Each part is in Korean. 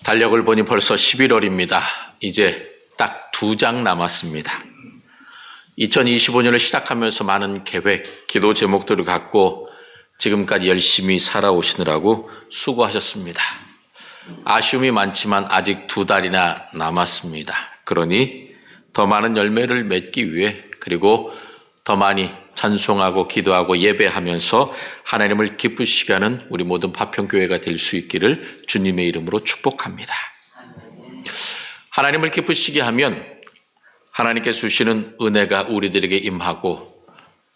달력을 보니 벌써 11월입니다. 이제 딱 2장 남았습니다. 2025년을 시작하면서 많은 계획, 기도 제목들을 갖고 지금까지 열심히 살아오시느라고 수고하셨습니다. 아쉬움이 많지만 아직 2달이나 남았습니다. 그러니 더 많은 열매를 맺기 위해, 그리고 더 많이 찬송하고 기도하고 예배하면서 하나님을 기쁘시게 하는 우리 모든 파평교회가 될 수 있기를 주님의 이름으로 축복합니다. 하나님을 기쁘시게 하면 하나님께서 주시는 은혜가 우리들에게 임하고,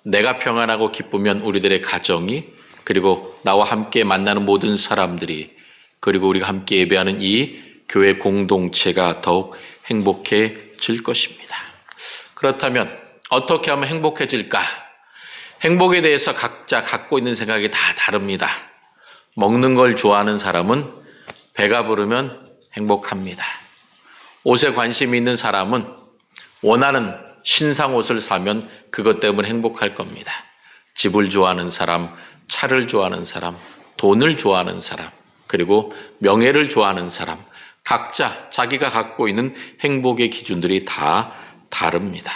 내가 평안하고 기쁘면 우리들의 가정이, 그리고 나와 함께 만나는 모든 사람들이, 그리고 우리가 함께 예배하는 이 교회 공동체가 더욱 행복해질 것입니다. 그렇다면 어떻게 하면 행복해질까? 행복에 대해서 각자 갖고 있는 생각이 다 다릅니다. 먹는 걸 좋아하는 사람은 배가 부르면 행복합니다. 옷에 관심이 있는 사람은 원하는 신상 옷을 사면 그것 때문에 행복할 겁니다. 집을 좋아하는 사람, 차를 좋아하는 사람, 돈을 좋아하는 사람, 그리고 명예를 좋아하는 사람, 각자 자기가 갖고 있는 행복의 기준들이 다 다릅니다.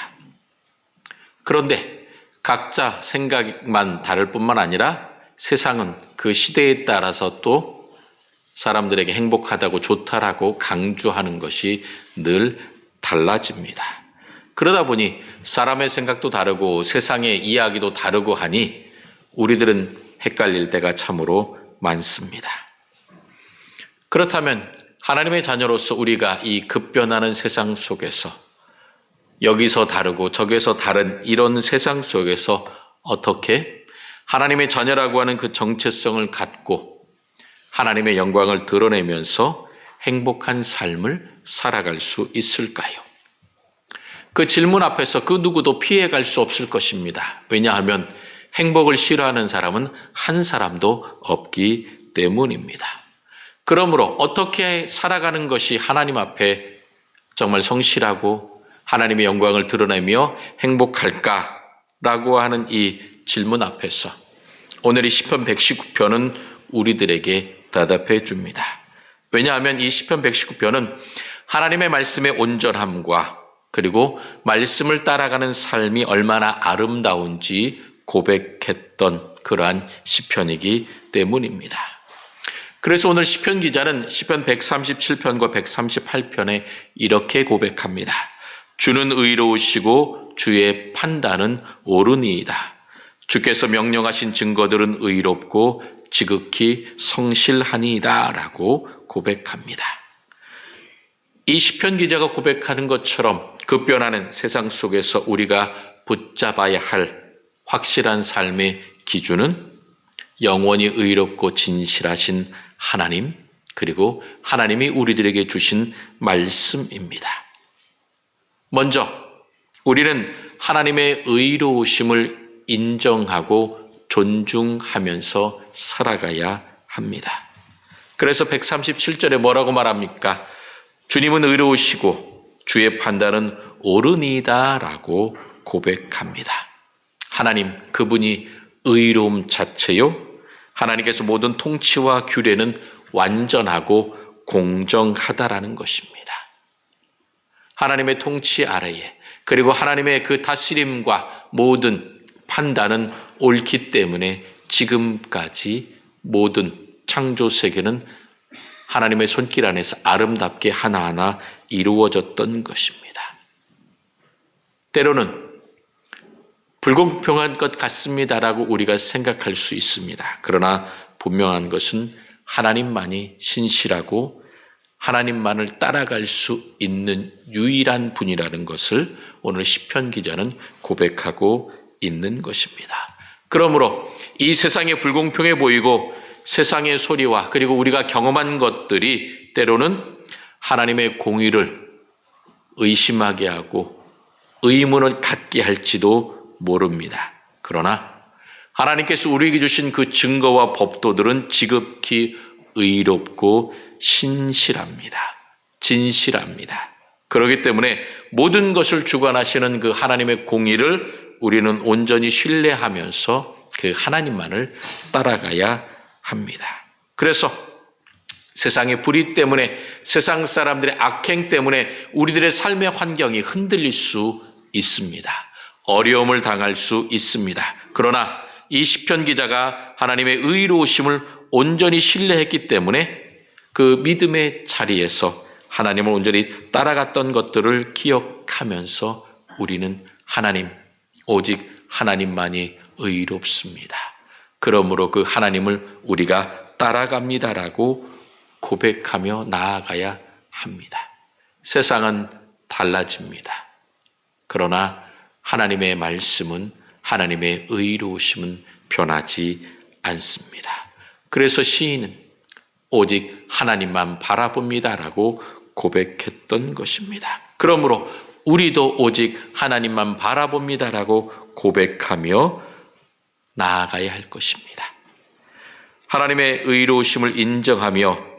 그런데 각자 생각만 다를 뿐만 아니라 세상은 그 시대에 따라서 또 사람들에게 행복하다고 좋다라고 강조하는 것이 늘 달라집니다. 그러다 보니 사람의 생각도 다르고 세상의 이야기도 다르고 하니 우리들은 헷갈릴 때가 참으로 많습니다. 그렇다면 하나님의 자녀로서 우리가 이 급변하는 세상 속에서, 여기서 다르고 저기서 다른 이런 세상 속에서 어떻게 하나님의 자녀라고 하는 그 정체성을 갖고 하나님의 영광을 드러내면서 행복한 삶을 살아갈 수 있을까요? 그 질문 앞에서 그 누구도 피해갈 수 없을 것입니다. 왜냐하면 행복을 싫어하는 사람은 한 사람도 없기 때문입니다. 그러므로 어떻게 살아가는 것이 하나님 앞에 정말 성실하고 하나님의 영광을 드러내며 행복할까라고 하는 이 질문 앞에서 오늘 이 시편 119편은 우리들에게 대답해 줍니다. 왜냐하면 이 시편 119편은 하나님의 말씀의 온전함과, 그리고 말씀을 따라가는 삶이 얼마나 아름다운지 고백했던 그러한 시편이기 때문입니다. 그래서 오늘 시편 기자는 시편 137편과 138편에 이렇게 고백합니다. 주는 의로우시고 주의 판단은 옳으니이다. 주께서 명령하신 증거들은 의롭고 지극히 성실하니이다 라고 고백합니다. 이 시편 기자가 고백하는 것처럼 급변하는 세상 속에서 우리가 붙잡아야 할 확실한 삶의 기준은 영원히 의롭고 진실하신 하나님, 그리고 하나님이 우리들에게 주신 말씀입니다. 먼저 우리는 하나님의 의로우심을 인정하고 존중하면서 살아가야 합니다. 그래서 137절에 뭐라고 말합니까? 주님은 의로우시고 주의 판단은 옳으니이다 라고 고백합니다. 하나님, 그분이 의로움 자체요, 하나님께서 모든 통치와 규례는 완전하고 공정하다라는 것입니다. 하나님의 통치 아래에, 그리고 하나님의 그 다스림과 모든 판단은 옳기 때문에 지금까지 모든 창조 세계는 하나님의 손길 안에서 아름답게 하나하나 이루어졌던 것입니다. 때로는 불공평한 것 같습니다라고 우리가 생각할 수 있습니다. 그러나 분명한 것은 하나님만이 신실하고 하나님만을 따라갈 수 있는 유일한 분이라는 것을 오늘 시편 기자는 고백하고 있는 것입니다. 그러므로 이 세상이 불공평해 보이고 세상의 소리와, 그리고 우리가 경험한 것들이 때로는 하나님의 공의를 의심하게 하고 의문을 갖게 할지도 모릅니다. 그러나 하나님께서 우리에게 주신 그 증거와 법도들은 지극히 의롭고 신실합니다. 진실합니다. 그렇기 때문에 모든 것을 주관하시는 그 하나님의 공의를 우리는 온전히 신뢰하면서 그 하나님만을 따라가야 합니다. 그래서 세상의 불의 때문에, 세상 사람들의 악행 때문에 우리들의 삶의 환경이 흔들릴 수 있습니다. 어려움을 당할 수 있습니다. 그러나 이 시편 기자가 하나님의 의로우심을 온전히 신뢰했기 때문에 그 믿음의 자리에서 하나님을 온전히 따라갔던 것들을 기억하면서 우리는 하나님, 오직 하나님만이 의롭습니다. 그러므로 그 하나님을 우리가 따라갑니다라고 고백하며 나아가야 합니다. 세상은 달라집니다. 그러나 하나님의 말씀은, 하나님의 의로우심은 변하지 않습니다. 그래서 시인은 오직 하나님만 바라봅니다라고 고백했던 것입니다. 그러므로 우리도 오직 하나님만 바라봅니다라고 고백하며 나아가야 할 것입니다. 하나님의 의로우심을 인정하며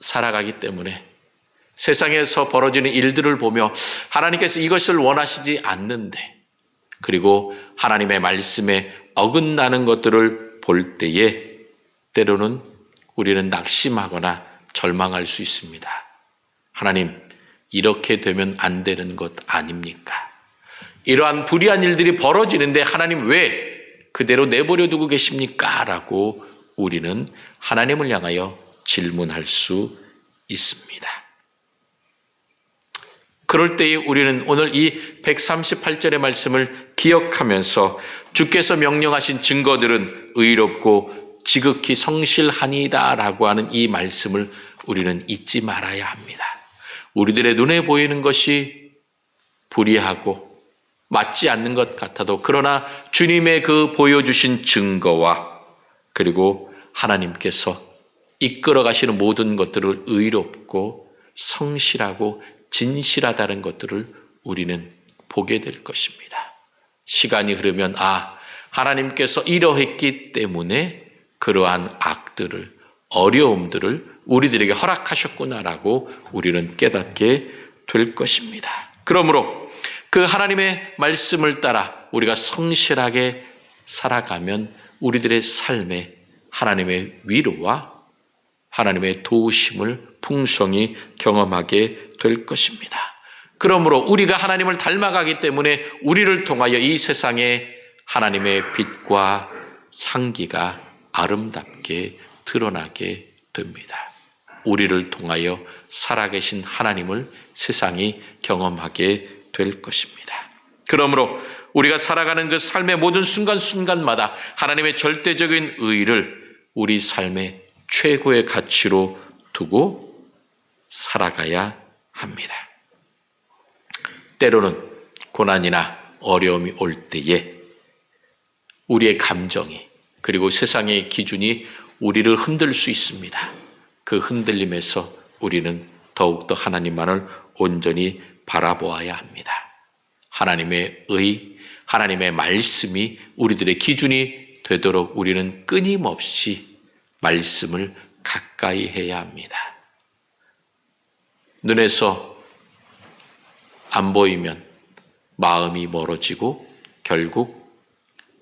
살아가기 때문에 세상에서 벌어지는 일들을 보며 하나님께서 이것을 원하시지 않는데, 그리고 하나님의 말씀에 어긋나는 것들을 볼 때에 때로는 우리는 낙심하거나 절망할 수 있습니다. 하나님, 이렇게 되면 안 되는 것 아닙니까? 이러한 불의한 일들이 벌어지는데 하나님 왜 그대로 내버려 두고 계십니까? 라고 우리는 하나님을 향하여 질문할 수 있습니다. 그럴 때에 우리는 오늘 이 138절의 말씀을 기억하면서 주께서 명령하신 증거들은 의롭고 지극히 성실하니이다 라고 하는 이 말씀을 우리는 잊지 말아야 합니다. 우리들의 눈에 보이는 것이 불의하고 맞지 않는 것 같아도, 그러나 주님의 그 보여주신 증거와 그리고 하나님께서 이끌어 가시는 모든 것들을 의롭고 성실하고 진실하다는 것들을 우리는 보게 될 것입니다. 시간이 흐르면 하나님께서 이러했기 때문에 그러한 악들을, 어려움들을 우리들에게 허락하셨구나라고 우리는 깨닫게 될 것입니다. 그러므로 그 하나님의 말씀을 따라 우리가 성실하게 살아가면 우리들의 삶에 하나님의 위로와 하나님의 도우심을 풍성히 경험하게 될 것입니다. 그러므로 우리가 하나님을 닮아가기 때문에 우리를 통하여 이 세상에 하나님의 빛과 향기가 아름답게 드러나게 됩니다. 우리를 통하여 살아계신 하나님을 세상이 경험하게 될 것입니다. 그러므로 우리가 살아가는 그 삶의 모든 순간순간마다 하나님의 절대적인 의를 우리 삶의 최고의 가치로 두고 살아가야 합니다. 때로는 고난이나 어려움이 올 때에 우리의 감정이, 그리고 세상의 기준이 우리를 흔들 수 있습니다. 그 흔들림에서 우리는 더욱더 하나님만을 온전히 바라보아야 합니다. 하나님의 의, 하나님의 말씀이 우리들의 기준이 되도록 우리는 끊임없이 말씀을 가까이 해야 합니다. 눈에서 안 보이면 마음이 멀어지고 결국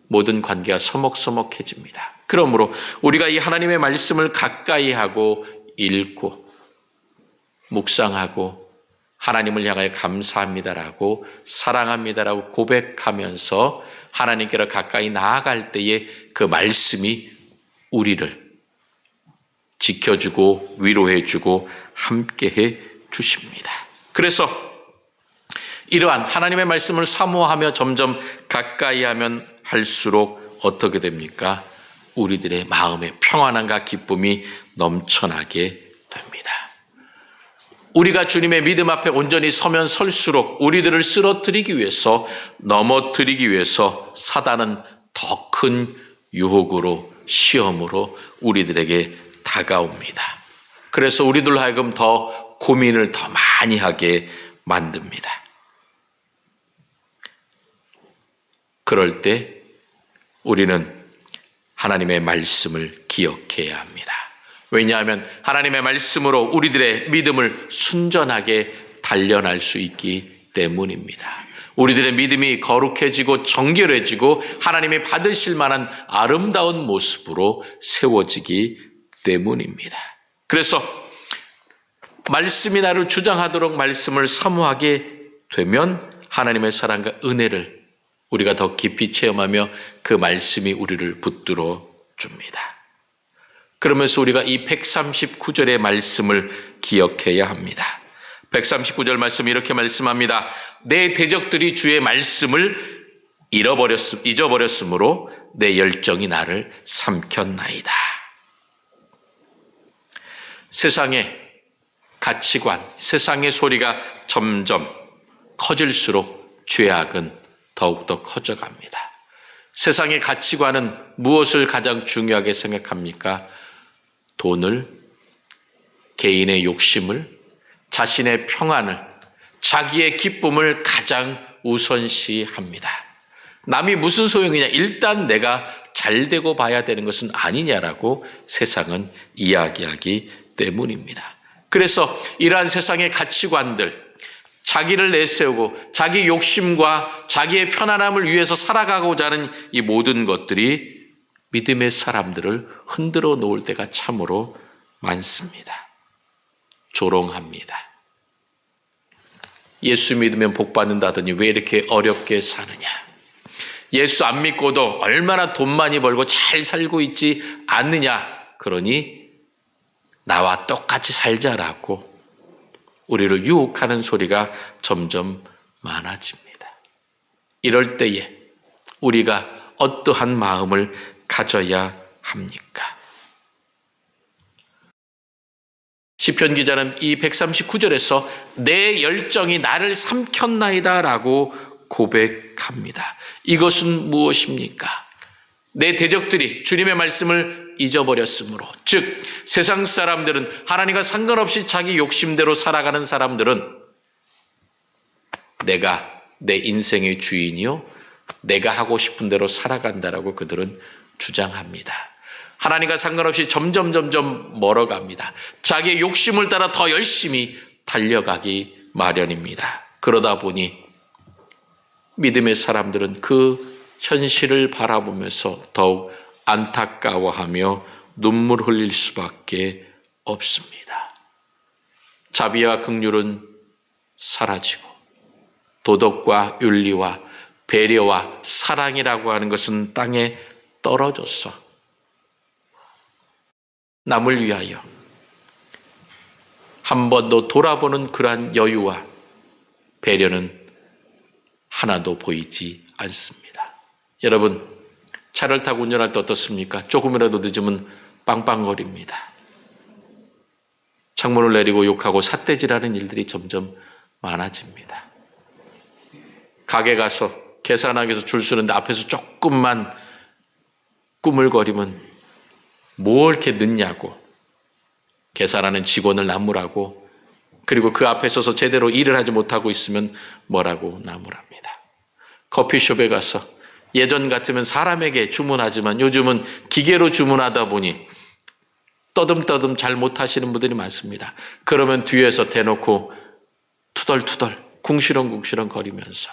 모든 관계가 서먹서먹해집니다. 그러므로 우리가 이 하나님의 말씀을 가까이 하고 읽고 묵상하고 하나님을 향하여 감사합니다라고, 사랑합니다라고 고백하면서 하나님께로 가까이 나아갈 때에 그 말씀이 우리를 지켜주고 위로해주고 함께해 주십니다. 그래서 이러한 하나님의 말씀을 사모하며 점점 가까이 하면 할수록 어떻게 됩니까? 우리들의 마음에 평안함과 기쁨이 넘쳐나게 됩니다. 우리가 주님의 믿음 앞에 온전히 서면 설수록 우리들을 쓰러뜨리기 위해서, 넘어뜨리기 위해서 사단은 더 큰 유혹으로, 시험으로 우리들에게 다가옵니다. 그래서 우리들 하여금 더 고민을 더 많이 하게 만듭니다. 그럴 때 우리는 하나님의 말씀을 기억해야 합니다. 왜냐하면 하나님의 말씀으로 우리들의 믿음을 순전하게 단련할 수 있기 때문입니다. 우리들의 믿음이 거룩해지고 정결해지고 하나님이 받으실 만한 아름다운 모습으로 세워지기 때문입니다. 그래서 말씀이 나를 주장하도록 말씀을 사모하게 되면 하나님의 사랑과 은혜를 우리가 더 깊이 체험하며 그 말씀이 우리를 붙들어 줍니다. 그러면서 우리가 이 139절의 말씀을 기억해야 합니다. 139절 말씀 이렇게 말씀합니다. 내 대적들이 주의 말씀을 잊어버렸으므로 내 열정이 나를 삼켰나이다. 세상의 가치관, 세상의 소리가 점점 커질수록 죄악은 더욱더 커져갑니다. 세상의 가치관은 무엇을 가장 중요하게 생각합니까? 돈을, 개인의 욕심을, 자신의 평안을, 자기의 기쁨을 가장 우선시합니다. 남이 무슨 소용이냐? 일단 내가 잘 되고 봐야 되는 것은 아니냐라고 세상은 이야기하기 때문입니다. 그래서 이러한 세상의 가치관들, 자기를 내세우고 자기 욕심과 자기의 편안함을 위해서 살아가고자 하는 이 모든 것들이 믿음의 사람들을 흔들어 놓을 때가 참으로 많습니다. 조롱합니다. 예수 믿으면 복 받는다더니 왜 이렇게 어렵게 사느냐? 예수 안 믿고도 얼마나 돈 많이 벌고 잘 살고 있지 않느냐? 그러니 나와 똑같이 살자라고 우리를 유혹하는 소리가 점점 많아집니다. 이럴 때에 우리가 어떠한 마음을 가져야 합니까? 시편 기자는 이 139절에서 내 열정이 나를 삼켰나이다 라고 고백합니다. 이것은 무엇입니까? 내 대적들이 주님의 말씀을 잊어버렸으므로, 즉 세상 사람들은 하나님과 상관없이 자기 욕심대로 살아가는 사람들은 내가 내 인생의 주인이요 내가 하고 싶은 대로 살아간다라고 그들은 주장합니다. 하나님과 상관없이 점점 멀어갑니다. 자기의 욕심을 따라 더 열심히 달려가기 마련입니다. 그러다 보니 믿음의 사람들은 그 현실을 바라보면서 더욱 안타까워하며 눈물 흘릴 수밖에 없습니다. 자비와 긍휼은 사라지고 도덕과 윤리와 배려와 사랑이라고 하는 것은 땅에 떨어졌어. 남을 위하여 한 번도 돌아보는 그러한 여유와 배려는 하나도 보이지 않습니다. 여러분, 차를 타고 운전할 때 어떻습니까? 조금이라도 늦으면 빵빵거립니다. 창문을 내리고 욕하고 삿대질하는 일들이 점점 많아집니다. 가게 가서 계산하기 위해서 줄 서는데 앞에서 조금만 꾸물거리면 뭐 이렇게 늦냐고 계산하는 직원을 나무라고, 그리고 그 앞에 서서 제대로 일을 하지 못하고 있으면 뭐라고 나무랍니다. 커피숍에 가서 예전 같으면 사람에게 주문하지만 요즘은 기계로 주문하다 보니 떠듬떠듬 잘 못하시는 분들이 많습니다. 그러면 뒤에서 대놓고 투덜투덜 궁시렁궁시렁 거리면서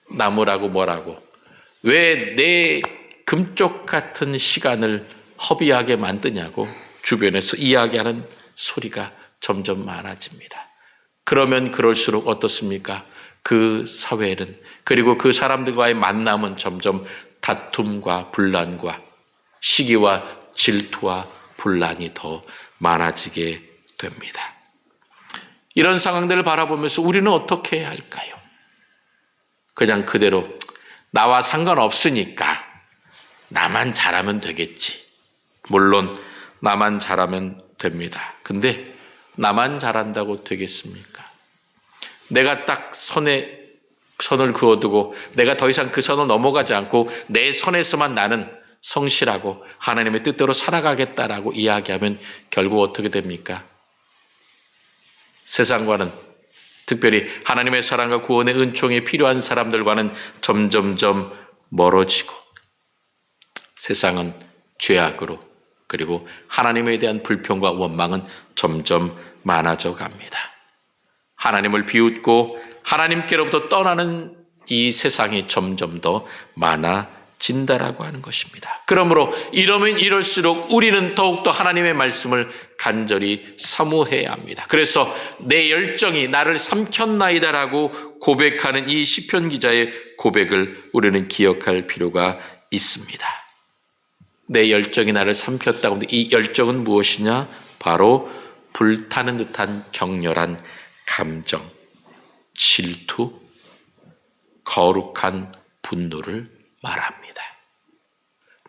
나무라고 뭐라고, 왜 내 금쪽 같은 시간을 허비하게 만드냐고 주변에서 이야기하는 소리가 점점 많아집니다. 그러면 그럴수록 어떻습니까? 그 사회는, 그리고 그 사람들과의 만남은 점점 다툼과 분란과 시기와 질투와 분란이 더 많아지게 됩니다. 이런 상황들을 바라보면서 우리는 어떻게 해야 할까요? 그냥 그대로 나와 상관없으니까 나만 잘하면 되겠지. 물론 나만 잘하면 됩니다. 근데 나만 잘한다고 되겠습니까? 내가 딱 선을 그어두고 내가 더 이상 그 선을 넘어가지 않고 내 선에서만 나는 성실하고 하나님의 뜻대로 살아가겠다라고 이야기하면 결국 어떻게 됩니까? 세상과는, 특별히 하나님의 사랑과 구원의 은총이 필요한 사람들과는 점점점 멀어지고 세상은 죄악으로, 그리고 하나님에 대한 불평과 원망은 점점 많아져 갑니다. 하나님을 비웃고 하나님께로부터 떠나는 이 세상이 점점 더 많아지고 진다라고 하는 것입니다. 그러므로 이러면 이럴수록 우리는 더욱더 하나님의 말씀을 간절히 사모해야 합니다. 그래서 내 열정이 나를 삼켰나이다라고 고백하는 이 시편 기자의 고백을 우리는 기억할 필요가 있습니다. 내 열정이 나를 삼켰다고 하는데 이 열정은 무엇이냐? 바로 불타는 듯한 격렬한 감정, 질투, 거룩한 분노를 말합니다.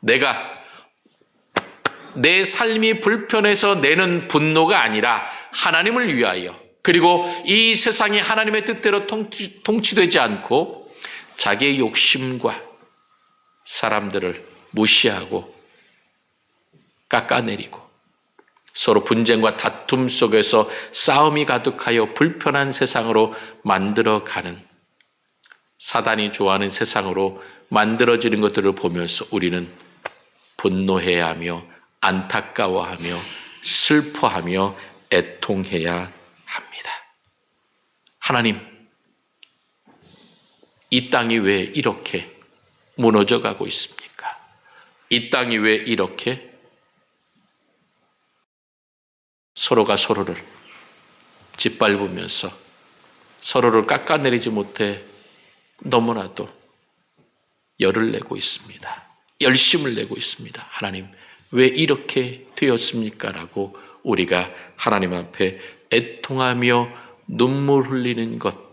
내가 내 삶이 불편해서 내는 분노가 아니라 하나님을 위하여, 그리고 이 세상이 하나님의 뜻대로 통치되지 않고 자기의 욕심과 사람들을 무시하고 깎아내리고 서로 분쟁과 다툼 속에서 싸움이 가득하여 불편한 세상으로 만들어가는, 사단이 좋아하는 세상으로 만들어지는 것들을 보면서 우리는 분노해야 하며 안타까워하며 슬퍼하며 애통해야 합니다. 하나님, 이 땅이 왜 이렇게 무너져 가고 있습니까? 이 땅이 왜 이렇게 서로가 서로를 짓밟으면서 서로를 깎아내리지 못해 너무나도 열을 내고 있습니다. 열심을 내고 있습니다. 하나님, 왜 이렇게 되었습니까? 라고 우리가 하나님 앞에 애통하며 눈물 흘리는 것,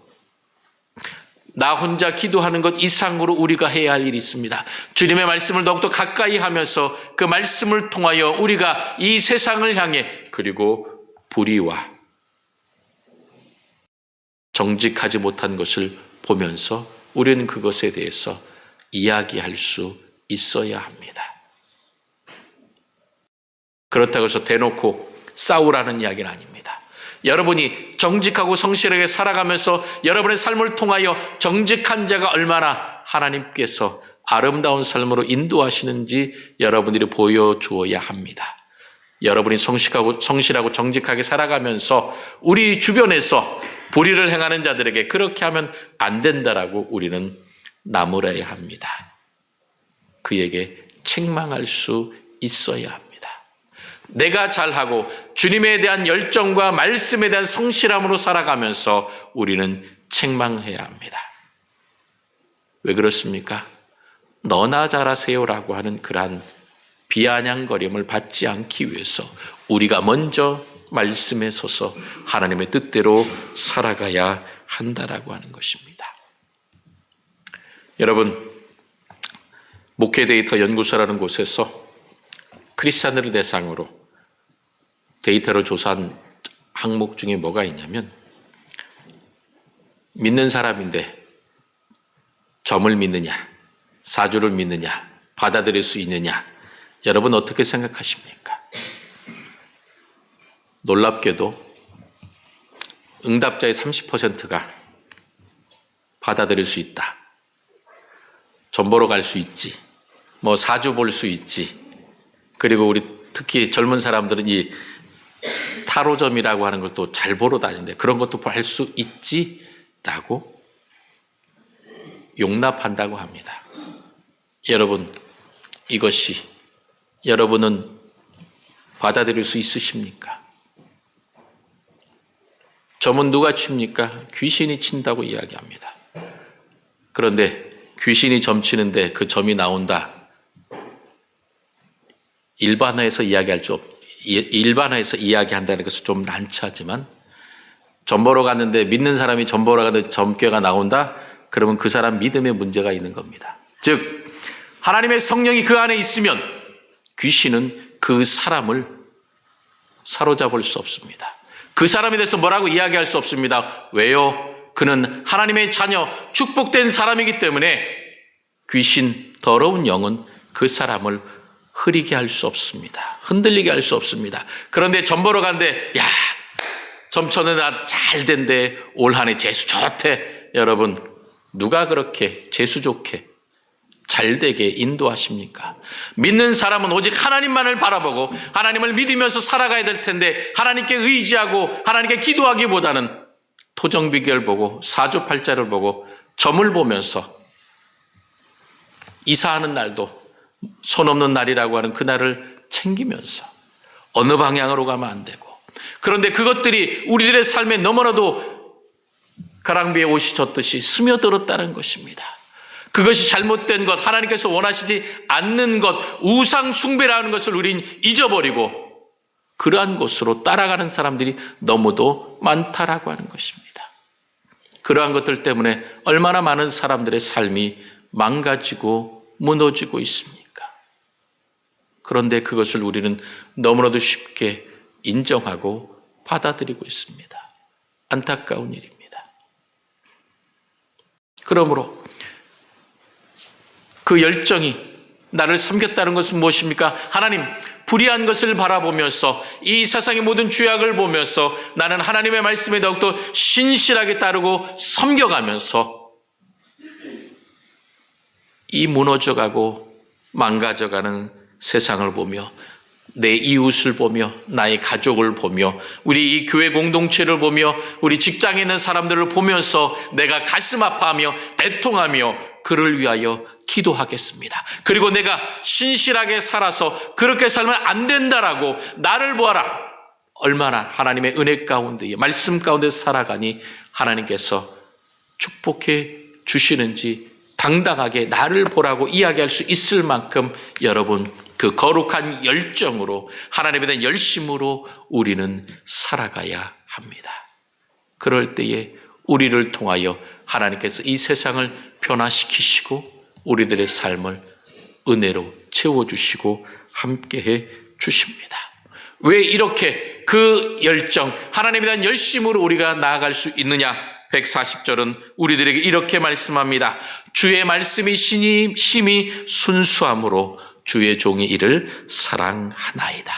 나 혼자 기도하는 것 이상으로 우리가 해야 할 일이 있습니다. 주님의 말씀을 더욱더 가까이 하면서 그 말씀을 통하여 우리가 이 세상을 향해, 그리고 불의와 정직하지 못한 것을 보면서 우리는 그것에 대해서 이야기할 수 있어야 합니다. 그렇다고 해서 대놓고 싸우라는 이야기는 아닙니다. 여러분이 정직하고 성실하게 살아가면서 여러분의 삶을 통하여 정직한 자가 얼마나 하나님께서 아름다운 삶으로 인도하시는지 여러분들이 보여주어야 합니다. 여러분이 성실하고 정직하게 살아가면서 우리 주변에서 불의를 행하는 자들에게 그렇게 하면 안 된다라고 우리는 나무라야 합니다. 그에게 책망할 수 있어야 합니다. 내가 잘하고 주님에 대한 열정과 말씀에 대한 성실함으로 살아가면서 우리는 책망해야 합니다. 왜 그렇습니까? 너나 잘하세요라고 하는 그러한 비아냥거림을 받지 않기 위해서 우리가 먼저 말씀에 서서 하나님의 뜻대로 살아가야 한다라고 하는 것입니다. 여러분, 목회 데이터 연구소라는 곳에서 크리스찬들을 대상으로 데이터를 조사한 항목 중에 뭐가 있냐면, 믿는 사람인데 점을 믿느냐, 사주를 믿느냐, 받아들일 수 있느냐, 여러분 어떻게 생각하십니까? 놀랍게도 응답자의 30%가 받아들일 수 있다. 점 보러 갈 수 있지. 뭐 사주 볼 수 있지. 그리고 우리 특히 젊은 사람들은 이 타로점이라고 하는 걸 또 잘 보러 다니는데 그런 것도 할 수 있지라고 용납한다고 합니다. 여러분, 이것이 여러분은 받아들일 수 있으십니까? 점은 누가 칩니까? 귀신이 친다고 이야기합니다. 그런데 귀신이 점 치는데 그 점이 나온다. 일반화해서 이야기한다는 것은 좀 난처하지만, 점 보러 갔는데 믿는 사람이 점 보러 갔는데 점괘가 나온다? 그러면 그 사람 믿음에 문제가 있는 겁니다. 즉 하나님의 성령이 그 안에 있으면 귀신은 그 사람을 사로잡을 수 없습니다. 그 사람에 대해서 뭐라고 이야기할 수 없습니다. 왜요? 그는 하나님의 자녀, 축복된 사람이기 때문에 귀신, 더러운 영은 그 사람을 흐리게 할 수 없습니다. 흔들리게 할 수 없습니다. 그런데 점 보러 갔는데, 야, 점 쳤는데 나 잘 된대. 올 한 해 재수 좋대. 여러분, 누가 그렇게 재수 좋게 잘 되게 인도하십니까? 믿는 사람은 오직 하나님만을 바라보고 하나님을 믿으면서 살아가야 될 텐데, 하나님께 의지하고 하나님께 기도하기보다는 토정비결 보고 사주팔자를 보고 점을 보면서 이사하는 날도 손 없는 날이라고 하는 그날을 챙기면서 어느 방향으로 가면 안 되고, 그런데 그것들이 우리들의 삶에 너무나도 가랑비에 옷이 젖듯이 스며들었다는 것입니다. 그것이 잘못된 것, 하나님께서 원하시지 않는 것, 우상 숭배라는 것을 우린 잊어버리고 그러한 곳으로 따라가는 사람들이 너무도 많다라고 하는 것입니다. 그러한 것들 때문에 얼마나 많은 사람들의 삶이 망가지고 무너지고 있습니까? 그런데 그것을 우리는 너무나도 쉽게 인정하고 받아들이고 있습니다. 안타까운 일입니다. 그러므로 그 열정이 나를 삼켰다는 것은 무엇입니까? 하나님, 불의한 것을 바라보면서 이 세상의 모든 죄악을 보면서 나는 하나님의 말씀에 더욱더 신실하게 따르고 섬겨가면서 이 무너져가고 망가져가는 세상을 보며 내 이웃을 보며 나의 가족을 보며 우리 이 교회 공동체를 보며 우리 직장에 있는 사람들을 보면서 내가 가슴 아파하며 애통하며 그를 위하여 기도하겠습니다. 그리고 내가 신실하게 살아서 그렇게 살면 안 된다라고 나를 보아라. 얼마나 하나님의 은혜 가운데 말씀 가운데 살아가니 하나님께서 축복해 주시는지 당당하게 나를 보라고 이야기할 수 있을 만큼 여러분 그 거룩한 열정으로 하나님에 대한 열심으로 우리는 살아가야 합니다. 그럴 때에 우리를 통하여 하나님께서 이 세상을 변화시키시고 우리들의 삶을 은혜로 채워주시고 함께해 주십니다. 왜 이렇게 그 열정, 하나님에 대한 열심으로 우리가 나아갈 수 있느냐? 140절은 우리들에게 이렇게 말씀합니다. 주의 말씀이 심히 순수함으로 주의 종이 이를 사랑하나이다.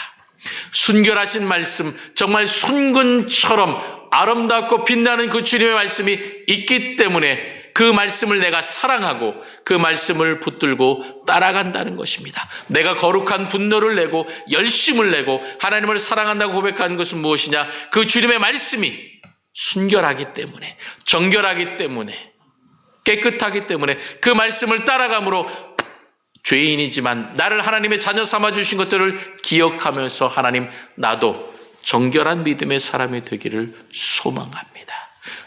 순결하신 말씀, 정말 순금처럼 아름답고 빛나는 그 주님의 말씀이 있기 때문에 그 말씀을 내가 사랑하고 그 말씀을 붙들고 따라간다는 것입니다. 내가 거룩한 분노를 내고 열심을 내고 하나님을 사랑한다고 고백하는 것은 무엇이냐? 그 주님의 말씀이 순결하기 때문에, 정결하기 때문에, 깨끗하기 때문에 그 말씀을 따라감으로 죄인이지만 나를 하나님의 자녀 삼아주신 것들을 기억하면서 하나님, 나도 정결한 믿음의 사람이 되기를 소망합니다.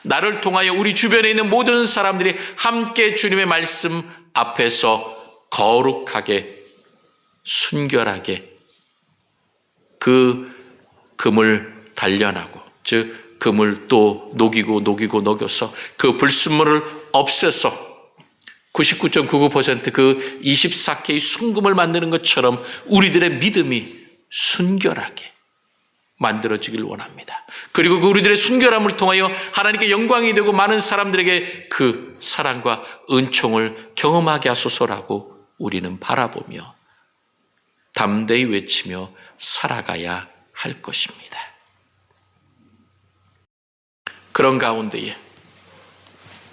나를 통하여 우리 주변에 있는 모든 사람들이 함께 주님의 말씀 앞에서 거룩하게 순결하게 그 금을 단련하고, 즉 금을 또 녹여서 그 불순물을 없애서 99.99% 그 24K 순금을 만드는 것처럼 우리들의 믿음이 순결하게 만들어지길 원합니다. 그리고 그 우리들의 순결함을 통하여 하나님께 영광이 되고 많은 사람들에게 그 사랑과 은총을 경험하게 하소서라고 우리는 바라보며 담대히 외치며 살아가야 할 것입니다. 그런 가운데에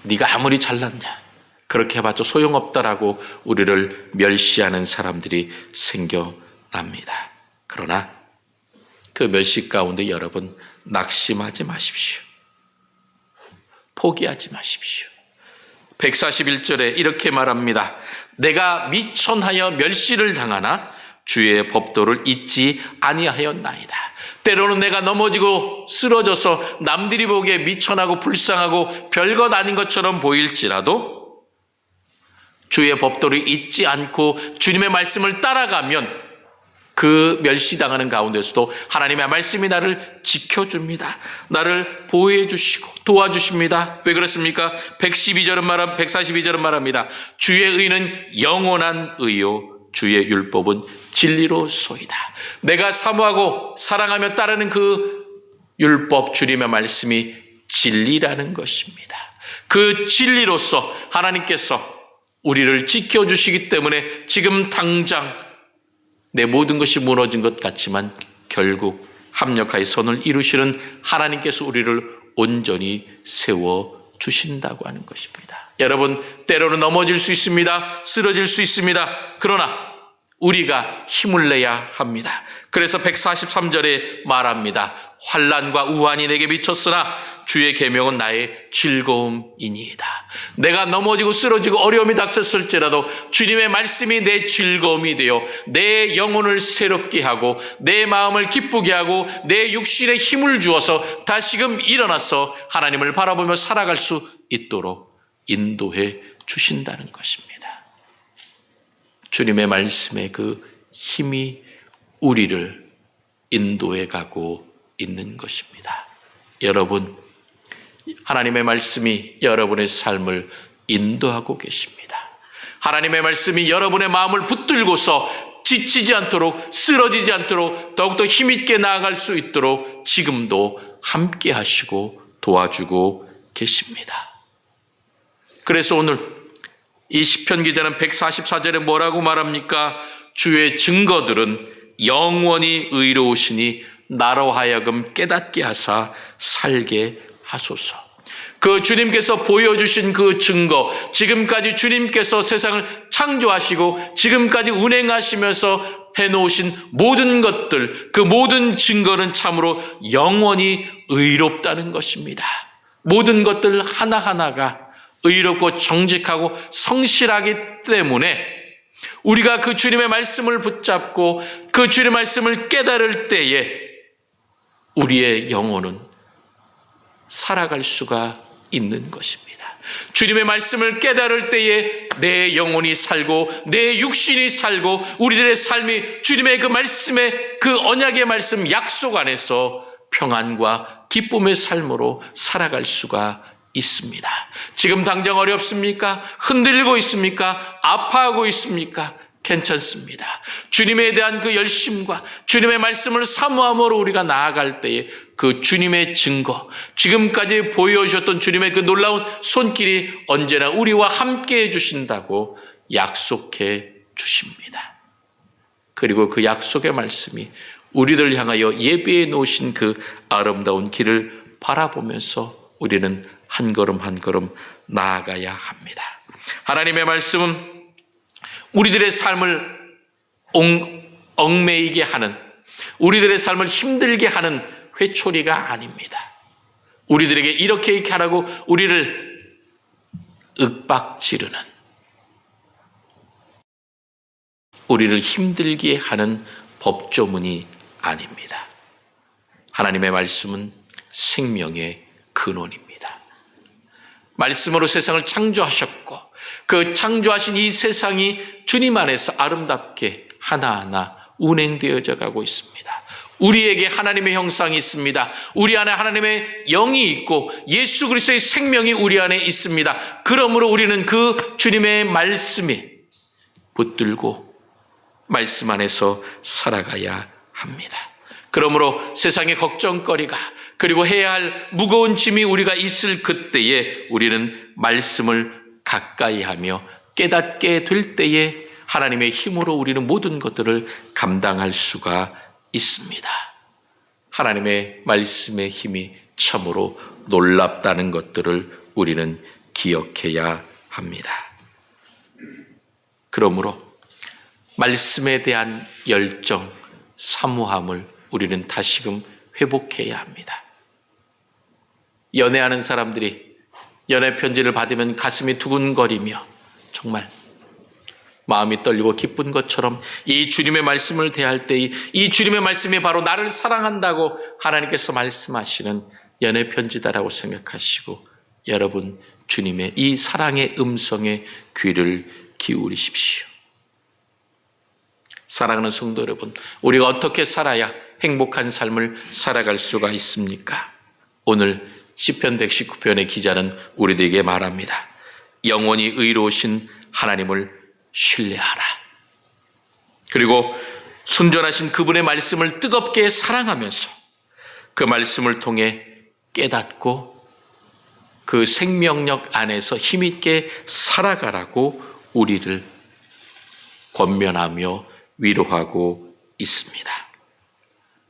네가 아무리 잘났냐, 그렇게 해봤자 소용없다라고 우리를 멸시하는 사람들이 생겨납니다. 그러나 그 멸시 가운데 여러분 낙심하지 마십시오. 포기하지 마십시오. 141절에 이렇게 말합니다. 내가 미천하여 멸시를 당하나 주의 법도를 잊지 아니하였나이다. 때로는 내가 넘어지고 쓰러져서 남들이 보기에 미천하고 불쌍하고 별것 아닌 것처럼 보일지라도 주의 법도를 잊지 않고 주님의 말씀을 따라가면 그 멸시당하는 가운데서도 하나님의 말씀이 나를 지켜줍니다. 나를 보호해 주시고 도와주십니다. 왜 그렇습니까? 142절은 말합니다. 주의 의는 영원한 의요 주의 율법은 진리로소이다. 내가 사모하고 사랑하며 따르는 그 율법, 주님의 말씀이 진리라는 것입니다. 그 진리로서 하나님께서 우리를 지켜주시기 때문에 지금 당장 내 모든 것이 무너진 것 같지만 결국 합력하여 선을 이루시는 하나님께서 우리를 온전히 세워주신다고 하는 것입니다. 여러분, 때로는 넘어질 수 있습니다. 쓰러질 수 있습니다. 그러나 우리가 힘을 내야 합니다. 그래서 143절에 말합니다. 환난과 우환이 내게 미쳤으나 주의 계명은 나의 즐거움이니이다. 내가 넘어지고 쓰러지고 어려움이 닥쳤을지라도 주님의 말씀이 내 즐거움이 되어 내 영혼을 새롭게 하고 내 마음을 기쁘게 하고 내 육신에 힘을 주어서 다시금 일어나서 하나님을 바라보며 살아갈 수 있도록 인도해 주신다는 것입니다. 주님의 말씀의 그 힘이 우리를 인도해 가고 있는 것입니다. 여러분, 하나님의 말씀이 여러분의 삶을 인도하고 계십니다. 하나님의 말씀이 여러분의 마음을 붙들고서 지치지 않도록, 쓰러지지 않도록 더욱더 힘있게 나아갈 수 있도록 지금도 함께 하시고 도와주고 계십니다. 그래서 오늘 이 시편 기자는 144절에 뭐라고 말합니까? 주의 증거들은 영원히 의로우시니 나로 하여금 깨닫게 하사 살게 하소서. 그 주님께서 보여주신 그 증거, 지금까지 주님께서 세상을 창조하시고 지금까지 운행하시면서 해놓으신 모든 것들, 그 모든 증거는 참으로 영원히 의롭다는 것입니다. 모든 것들 하나하나가 의롭고 정직하고 성실하기 때문에 우리가 그 주님의 말씀을 붙잡고 그 주님의 말씀을 깨달을 때에 우리의 영혼은 살아갈 수가 있는 것입니다. 주님의 말씀을 깨달을 때에 내 영혼이 살고 내 육신이 살고 우리들의 삶이 주님의 그 말씀의 그 언약의 말씀 약속 안에서 평안과 기쁨의 삶으로 살아갈 수가 있습니다. 지금 당장 어렵습니까? 흔들리고 있습니까? 아파하고 있습니까? 괜찮습니다. 주님에 대한 그 열심과 주님의 말씀을 사모함으로 우리가 나아갈 때에 그 주님의 증거, 지금까지 보여주셨던 주님의 그 놀라운 손길이 언제나 우리와 함께 해주신다고 약속해 주십니다. 그리고 그 약속의 말씀이 우리를 향하여 예비해 놓으신 그 아름다운 길을 바라보면서 우리는 한 걸음 한 걸음 나아가야 합니다. 하나님의 말씀은 우리들의 삶을 얽매이게 하는, 우리들의 삶을 힘들게 하는 회초리가 아닙니다. 우리들에게 이렇게 하라고 우리를 윽박지르는, 우리를 힘들게 하는 법조문이 아닙니다. 하나님의 말씀은 생명의 근원입니다. 말씀으로 세상을 창조하셨고 그 창조하신 이 세상이 주님 안에서 아름답게 하나하나 운행되어져 가고 있습니다. 우리에게 하나님의 형상이 있습니다. 우리 안에 하나님의 영이 있고 예수 그리스도의 생명이 우리 안에 있습니다. 그러므로 우리는 그 주님의 말씀에 붙들고 말씀 안에서 살아가야 합니다. 그러므로 세상의 걱정거리가 그리고 해야 할 무거운 짐이 우리가 있을 그때에 우리는 말씀을 가까이 하며 깨닫게 될 때에 하나님의 힘으로 우리는 모든 것들을 감당할 수가 있습니다. 하나님의 말씀의 힘이 참으로 놀랍다는 것들을 우리는 기억해야 합니다. 그러므로 말씀에 대한 열정, 사모함을 우리는 다시금 회복해야 합니다. 연애하는 사람들이 연애 편지를 받으면 가슴이 두근거리며 정말 마음이 떨리고 기쁜 것처럼 이 주님의 말씀을 대할 때 이 주님의 말씀이 바로 나를 사랑한다고 하나님께서 말씀하시는 연애 편지다라고 생각하시고 여러분 주님의 이 사랑의 음성에 귀를 기울이십시오. 사랑하는 성도 여러분, 우리가 어떻게 살아야 행복한 삶을 살아갈 수가 있습니까? 오늘 시편 119편의 기자는 우리들에게 말합니다. 영원히 의로우신 하나님을 신뢰하라. 그리고 순전하신 그분의 말씀을 뜨겁게 사랑하면서 그 말씀을 통해 깨닫고 그 생명력 안에서 힘있게 살아가라고 우리를 권면하며 위로하고 있습니다.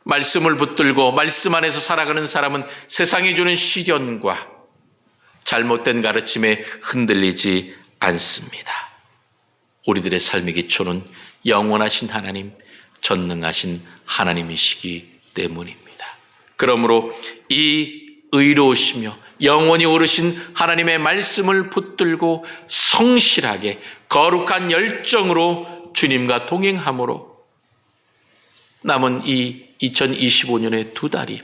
말씀을 붙들고 말씀 안에서 살아가는 사람은 세상이 주는 시련과 잘못된 가르침에 흔들리지 않습니다. 우리들의 삶의 기초는 영원하신 하나님, 전능하신 하나님이시기 때문입니다. 그러므로 이 의로우시며 영원히 오르신 하나님의 말씀을 붙들고 성실하게 거룩한 열정으로 주님과 동행함으로 남은 이 2025년의 2달이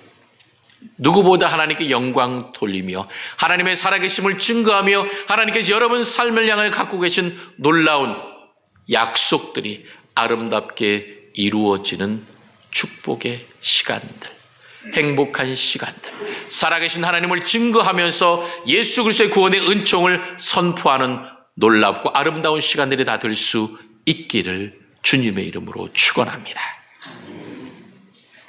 누구보다 하나님께 영광 돌리며 하나님의 살아계심을 증거하며 하나님께서 여러분 삶을 향해 갖고 계신 놀라운 약속들이 아름답게 이루어지는 축복의 시간들, 행복한 시간들, 살아계신 하나님을 증거하면서 예수 그리스도의 구원의 은총을 선포하는 놀랍고 아름다운 시간들이 다 될 수 있기를 주님의 이름으로 축원합니다.